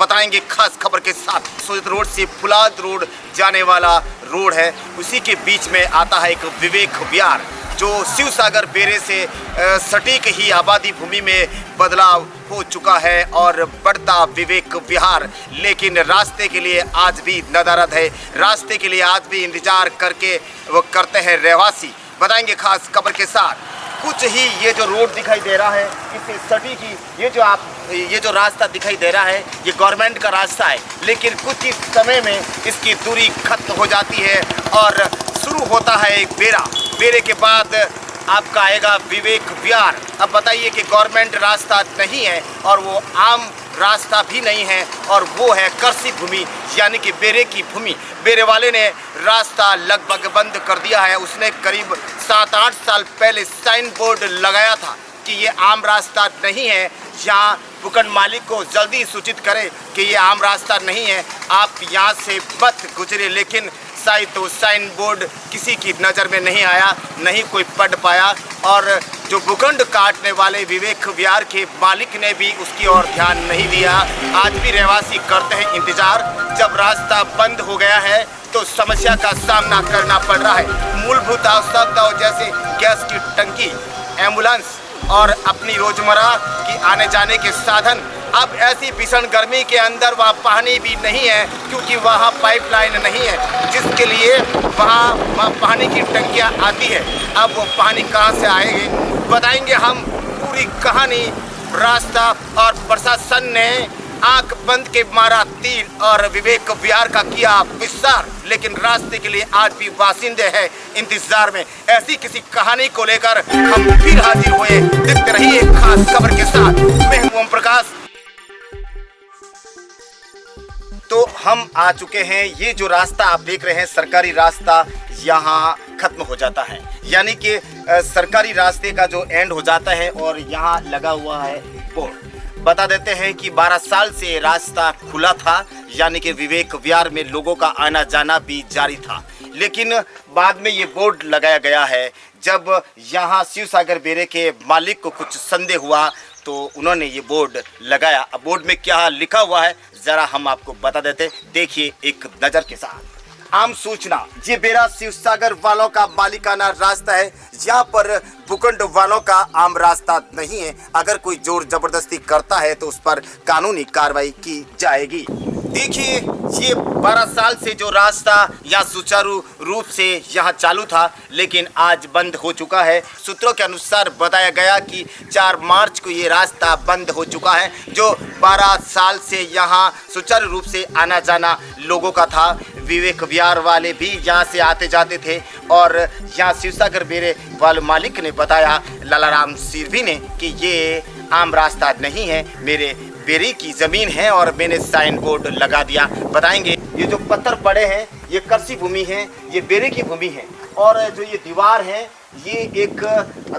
बताएंगे खास खबर के साथ। सोजत रोड से फुलाद रोड जाने वाला रोड है, उसी के बीच में आता है एक विवेक विहार जो शिव सागर बेरे से सटीक ही आबादी भूमि में बदलाव हो चुका है और बढ़ता विवेक विहार। लेकिन रास्ते के लिए आज भी नदारद है, रास्ते के लिए आज भी इंतजार करके वो करते हैं रहवासी। बताएंगे खास खबर के साथ। कुछ ही ये जो रोड दिखाई दे रहा है इससे सटीक ही ये जो रास्ता दिखाई दे रहा है ये गवर्नमेंट का रास्ता है, लेकिन कुछ ही समय में इसकी दूरी खत्म हो जाती है और शुरू होता है एक बेरे के बाद आपका आएगा विवेक विहार। अब बताइए कि गवर्नमेंट रास्ता नहीं है और वो आम रास्ता भी नहीं है और वो है कृषि भूमि यानी कि बेरे की भूमि। बेरे वाले ने रास्ता लगभग बंद कर दिया है। उसने करीब 7-8 साल पहले साइन बोर्ड लगाया था कि ये आम रास्ता नहीं है, यहाँ भूखंड मालिक को जल्दी सूचित करें कि ये आम रास्ता नहीं है, आप यहाँ से मत गुजरे। लेकिन शायद तो साइन बोर्ड किसी की नज़र में नहीं आया, नहीं कोई पढ़ पाया और जो भूखंड काटने वाले विवेक विहार के मालिक ने भी उसकी ओर ध्यान नहीं दिया। आज भी रहवासी करते हैं इंतजार। जब रास्ता बंद हो गया है तो समस्या का सामना करना पड़ रहा है। मूलभूत आवश्यकताओं जैसे गैस की टंकी, एम्बुलेंस और अपनी रोजमर्रा की आने जाने के साधन। अब ऐसी भीषण गर्मी के अंदर वहाँ पानी भी नहीं है क्योंकि वहाँ पाइपलाइन नहीं है जिसके लिए वहाँ पानी की टंकियाँ आती है। अब वो पानी कहाँ से आएगी, बताएंगे हम पूरी कहानी। रास्ता और प्रशासन ने आंख बंद के मारा तीर और विवेक विहार का किया विस्तार, लेकिन रास्ते के लिए आज भी बासिंदे हैं इंतजार में। ऐसी किसी कहानी को लेकर हम फिर हाजिर हुए। देखते रहिए खास खबर के साथ। मैं हूं ओम प्रकाश। तो हम आ चुके हैं। ये जो रास्ता आप देख रहे हैं सरकारी रास्ता यहाँ खत्म हो जाता है, यानी कि सरकारी रास्ते का जो एंड हो जाता है और यहाँ लगा हुआ है बोर्ड। बता देते हैं कि 12 साल से रास्ता खुला था, यानी कि विवेक विहार में लोगों का आना जाना भी जारी था। लेकिन बाद में ये बोर्ड लगाया गया है। जब यहाँ शिव सागर बेरे के मालिक को कुछ संदेह हुआ तो उन्होंने ये बोर्ड लगाया। अब बोर्ड में क्या लिखा हुआ है जरा हम आपको बता देते, देखिए एक नज़र के साथ। आम सूचना, ये बेरा शिव सागर वालों का मालिकाना रास्ता है। यहाँ पर भूखंड वालों का आम रास्ता नहीं है। अगर कोई जोर जबरदस्ती करता है तो उस पर कानूनी कार्रवाई की जाएगी। देखिए ये 12 साल से जो रास्ता यहाँ सुचारू रूप से यहाँ चालू था, लेकिन आज बंद हो चुका है। सूत्रों के अनुसार बताया गया कि 4 मार्च को ये रास्ता बंद हो चुका है। जो 12 साल से यहाँ सुचारू रूप से आना जाना लोगों का था। विवेक विहार वाले भी यहाँ से आते जाते थे और यहाँ शिवसागर बेरे वाले मालिक ने बताया, लालाराम सिरभी ने, कि ये आम रास्ता नहीं है, मेरे बेरे की ज़मीन है और मैंने साइन बोर्ड लगा दिया। बताएंगे ये जो पत्थर पड़े हैं ये कृषि भूमि है, ये बेरे की भूमि है और जो ये दीवार है ये एक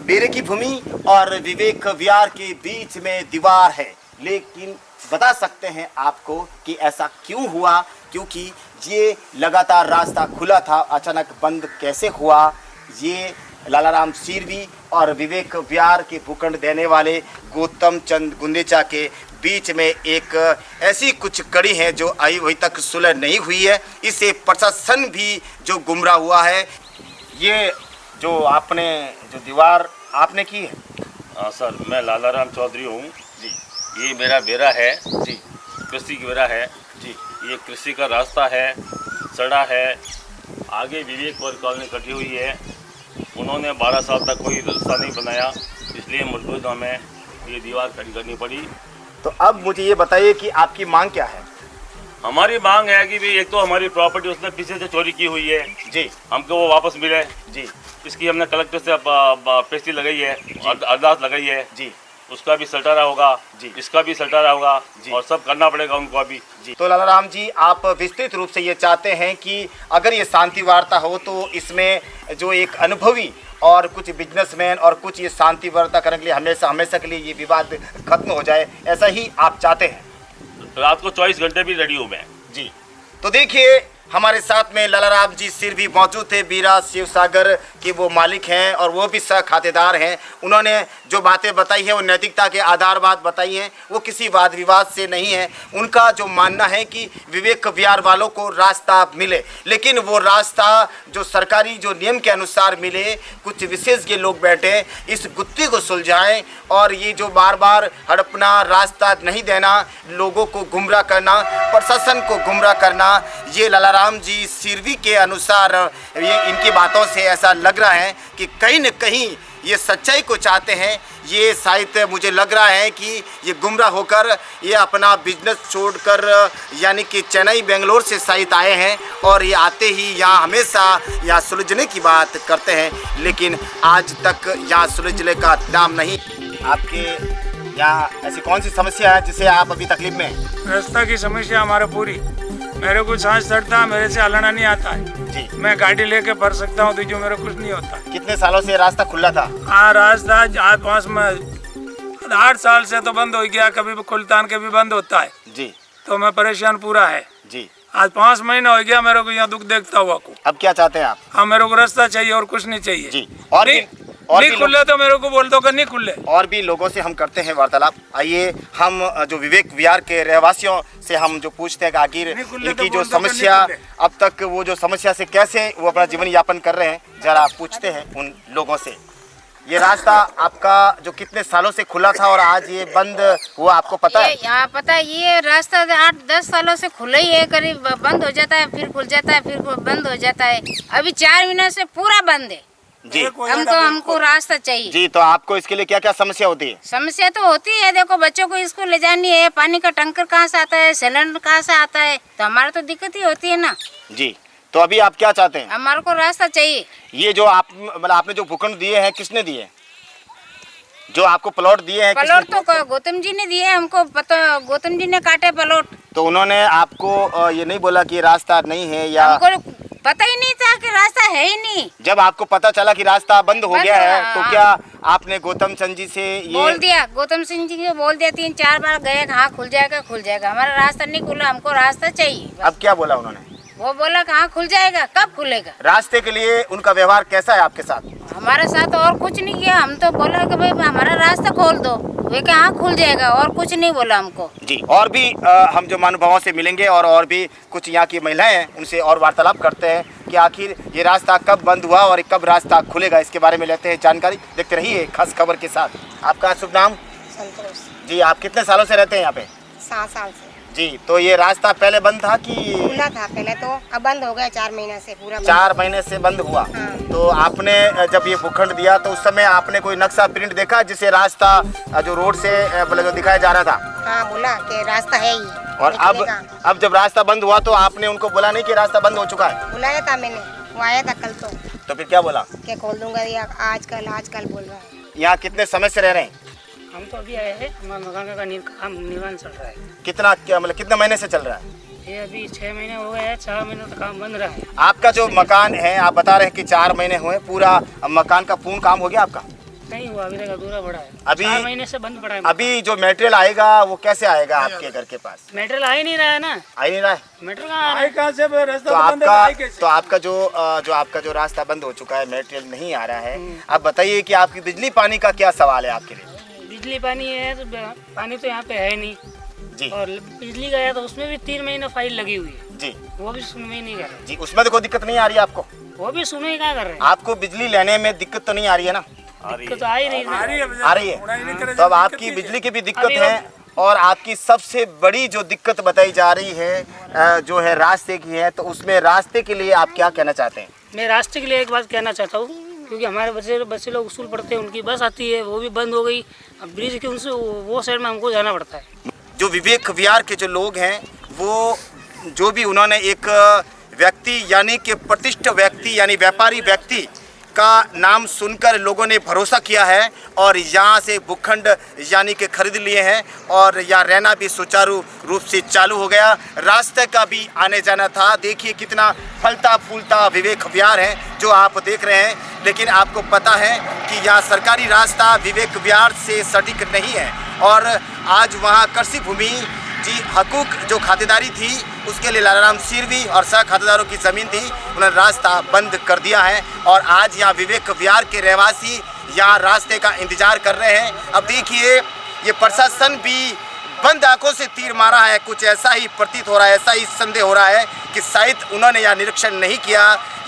बेरे की भूमि और विवेक विहार के बीच में दीवार है। लेकिन बता सकते हैं आपको कि ऐसा क्यों हुआ, क्योंकि ये लगातार रास्ता खुला था, अचानक बंद कैसे हुआ। ये लालाराम सिरभी और विवेक विहार के भूखंड देने वाले गौतम चंद गुंदेचा के बीच में एक ऐसी कुछ कड़ी है जो अभी तक सुलह नहीं हुई है। इससे प्रशासन भी जो गुमराह हुआ है। ये जो आपने जो दीवार आपने की है? हाँ सर, मैं लालाराम चौधरी हूँ जी। ये मेरा बेरा है जी, कृषि का बेरा है जी। ये कृषि का रास्ता है, सड़ा है। आगे विवेक वर्ग कॉलोनी कटी हुई है। उन्होंने 12 साल तक कोई रास्ता नहीं बनाया, इसलिए मजबूर हमें ये दीवार खड़ी करनी पड़ी। तो अब मुझे ये बताइए कि आपकी मांग क्या है? हमारी मांग है कि भाई एक तो हमारी प्रॉपर्टी उसने पीछे से चोरी की हुई है जी, हमको वो वापस मिले जी, इसकी हमने कलेक्टर से पेशी लगाई है, अरदास लगाई है जी, उसका भी सटारा होगा जी, इसका भी सटारा होगा जी, और सब करना पड़ेगा उनको अभी जी। तो लालाराम जी, आप विस्तृत रूप से ये चाहते हैं कि अगर ये शांति वार्ता हो तो इसमें जो एक अनुभवी और कुछ बिजनेसमैन और कुछ ये शांति वार्ता करने के लिए हमेशा के लिए ये विवाद खत्म हो जाए, ऐसा ही आप चाहते हैं? रात को 24 घंटे भी रेडी हूँ मैं जी। तो देखिए हमारे साथ में लालाराम जी सिर भी मौजूद थे, बीरा शिव सागर के वो मालिक हैं और वो भी सह खातेदार हैं। उन्होंने जो बातें बताई है वो नैतिकता के आधार बात बताई हैं, वो किसी वाद विवाद से नहीं है। उनका जो मानना है कि विवेक विहार वालों को रास्ता मिले, लेकिन वो रास्ता जो सरकारी जो नियम के अनुसार मिले। कुछ विशेषज्ञ लोग बैठे इस गुत्थी को सुलझाएं और ये जो बार बार हड़पना, रास्ता नहीं देना, लोगों को गुमराह करना, प्रशासन को गुमराह करना, ये लालाराम जी सिरवी के अनुसार ये इनकी बातों से ऐसा लग रहा है कि कहीं न कहीं ये सच्चाई को चाहते हैं। ये शायद मुझे लग रहा है कि ये गुमराह होकर ये अपना बिजनेस छोड़कर यानी कि चेन्नई बेंगलोर से शायद आए हैं और ये आते ही यहाँ हमेशा यहाँ सुलझने की बात करते हैं, लेकिन आज तक यहाँ सुलझने का नाम नहीं। आपके यहाँ ऐसी कौन सी समस्या है जिसे आप अभी तकलीफ में हैं? रास्ता की समस्या हमारे पूरी। मेरे को सांस चढ़ता है, मेरे से हलना नहीं आता है जी। मैं गाड़ी लेके भर सकता हूँ तो जो मेरा कुछ नहीं होता। कितने सालों से रास्ता खुला था? हाँ, रास्ता आज 5 में 8 साल से तो बंद हो गया, कभी भी खुलता है कभी बंद होता है जी तो मैं परेशान पूरा है जी। आज 5 महीना हो गया मेरे को यहाँ दुख देखता हुआ को। अब क्या चाहते हैं आप? हाँ, मेरे को रास्ता चाहिए और कुछ नहीं चाहिए जी। और नहीं खुले तो मेरे को बोल दो कि नहीं खुले। और भी लोगों से हम करते हैं वार्तालाप। आइए हम जो विवेक विहार के रहवासियों से हम जो पूछते हैं कि आखिर इनकी जो समस्या अब तक वो जो समस्या से कैसे वो अपना जीवन यापन कर रहे हैं, जरा पूछते हैं उन लोगों से। ये रास्ता आपका जो कितने सालों से खुला था और आज ये बंद हुआ, आपको पता है? यहाँ पता है, ये रास्ता 8-10 सालों से खुला ही है, करीब बंद हो जाता है फिर खुल जाता है फिर बंद हो जाता है। अभी 4 महीने से पूरा बंद है जी। हमको रास्ता चाहिए जी। तो आपको इसके लिए क्या क्या समस्या होती है? समस्या तो होती है, देखो बच्चों को स्कूल ले जानी है, पानी का टंकर कहाँ से आता है, सिलेंडर कहाँ से आता है, तो हमारा तो दिक्कत ही होती है ना जी। तो अभी आप क्या चाहते हैं? हमारे को रास्ता चाहिए। ये जो आप मतलब आपने जो भूखंड दिए हैं किसने दिए? जो आपको प्लॉट दिए हैं प्लॉट तो गौतम जी ने दिए हमको, पता गौतम जी ने काटे प्लॉट। तो उन्होंने आपको ये नहीं बोला कि रास्ता नहीं है या? हमको पता ही नहीं था कि रास्ता है ही नहीं। जब आपको पता चला कि रास्ता बंद हो गया है तो क्या आपने गौतम चंद जी से ये बोल दिया? गौतम सिंह जी को बोल दिया, 3-4 बार गए, हाँ खुल जाएगा खुल जाएगा, हमारा रास्ता नहीं खुला, हमको रास्ता चाहिए। अब क्या बोला उन्होंने? वो बोला कहाँ खुल जाएगा, कब खुलेगा? रास्ते के लिए उनका व्यवहार कैसा है आपके साथ? हमारे साथ और कुछ नहीं किया, हम तो बोला कि भाई हमारा रास्ता खोल दो, वे कहाँ खुल जाएगा, और कुछ नहीं बोला हमको जी। और भी हम जो महानुभावों से मिलेंगे और भी कुछ यहाँ की महिलाएं हैं उनसे और वार्तालाप करते हैं कि आखिर ये रास्ता कब बंद हुआ और कब रास्ता खुलेगा, इसके बारे में लेते हैं जानकारी। देखते रहिए खास खबर के साथ। आपका शुभ नाम? संतोष। जी। आप कितने सालों से रहते हैं यहाँ पे? 7 साल से। जी। तो ये रास्ता पहले बंद था कि? खुला था पहले, तो अब बंद हो गया 4 महीने से पूरा। 4 महीने से बंद हुआ। हाँ। तो आपने जब ये भूखंड दिया तो उस समय आपने कोई नक्शा प्रिंट देखा जिसे रास्ता जो रोड से मतलब जो दिखाया जा रहा था? हाँ, बोला कि रास्ता है ही। और अब जब रास्ता बंद हुआ तो आपने उनको बोला नहीं कि रास्ता बंद हो चुका है? बुलाया था मैंने, वो आया था कल तो फिर क्या बोला? कि खोल दूंगा या आजकल बोल रहा है। यहाँ कितने समय से रह रहे हैं? हम तो अभी आए हैं, हमारा मकान का निर्माण चल रहा है। कितना क्या मतलब कितने महीने से चल रहा है? ये अभी 6 महीने हो गए हैं, 4 महीने तक काम बंद रहा है। आपका जो मकान है आप बता रहे हैं कि 4 महीने हुए, पूरा मकान का पूर्ण काम हो गया आपका? नहीं हुआ, अभी तक अधूरा पड़ा है। अभी 4 महीने से बंद पड़ा है। अभी जो मटेरियल आएगा वो कैसे आएगा आपके घर के पास? मेटेरियल आ ही नहीं रहा है ना। आ ही नहीं रहा है? मेटेरियल कहाँ आ रहा है? कहाँ से रास्ता तो बंद है, आए कैसे? आपका जो रास्ता बंद हो चुका है, मटेरियल नहीं आ रहा है, आप बताइए कि आपकी बिजली पानी का क्या सवाल है आपके लिए? बिजली पानी है तो पानी तो यहाँ पे है नहीं जी। और बिजली गया तो उसमें भी 3 महीने फाइल लगी हुई है जी। वो भी सुनवाई नहीं कर रहे। जी। उसमें तो कोई दिक्कत नहीं आ रही है आपको? वो भी सुनवाई कहाँ कर रहे हैं? आपको बिजली लेने में दिक्कत तो नहीं आ रही है ना? दिक्कत तो आ ही नहीं आ रही है, आ रही है। तो अब आपकी बिजली की भी दिक्कत है और आपकी सबसे बड़ी जो दिक्कत बताई जा रही है जो है रास्ते की है, तो उसमें रास्ते के लिए आप क्या कहना चाहते हैं? मैं रास्ते के लिए एक बात कहना चाहता हूँ, क्योंकि हमारे बच्चे लोग स्कूल पढ़ते हैं, उनकी बस आती है, वो भी बंद हो गई। अब ब्रिज के उनसे वो साइड में हमको जाना पड़ता है। जो विवेक विहार के जो लोग हैं वो जो भी उन्होंने एक व्यक्ति यानी कि प्रतिष्ठित व्यक्ति यानी व्यापारी व्यक्ति का नाम सुनकर लोगों ने भरोसा किया है और यहाँ से भूखंड यानी कि खरीद लिए हैं और यहाँ रहना भी सुचारू रूप से चालू हो गया। रास्ते का भी आने जाना था। देखिए कितना फलता फूलता विवेक विहार है जो आप देख रहे हैं, लेकिन आपको पता है कि यहाँ सरकारी रास्ता विवेक विहार से सटीक नहीं है और आज वहाँ कृषि भूमि जी हकूक जो खातेदारी थी उसके लिए लालाराम सिरवी और सह खातेदारों की ज़मीन थी, उन्होंने रास्ता बंद कर दिया है और आज यहाँ विवेक विहार के रहवासी यहाँ रास्ते का इंतजार कर रहे हैं। अब देखिए ये प्रशासन भी बंद आंखों से तीर मारा है, कुछ ऐसा ही प्रतीत हो रहा है, ऐसा ही संदेह हो रहा है कि शायद उन्होंने यहाँ निरीक्षण नहीं किया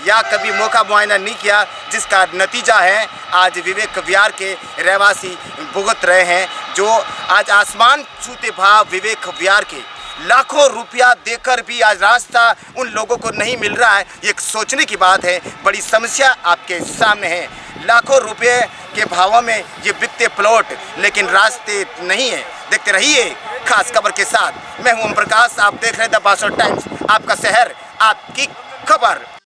या कभी मौका मुआयना नहीं किया, जिसका नतीजा है आज विवेक विहार के रहवासी भुगत रहे हैं। जो आज आसमान छूते भाव विवेक विहार के लाखों रुपया देकर भी आज रास्ता उन लोगों को नहीं मिल रहा है, ये एक सोचने की बात है। बड़ी समस्या आपके सामने है, लाखों रुपए के भावों में ये बिकते प्लॉट, लेकिन रास्ते नहीं है। देखते रहिए खास खबर के साथ, मैं हूं ओम प्रकाश, आप देख रहे हैं द बासठ टाइम्स, आपका शहर आपकी खबर।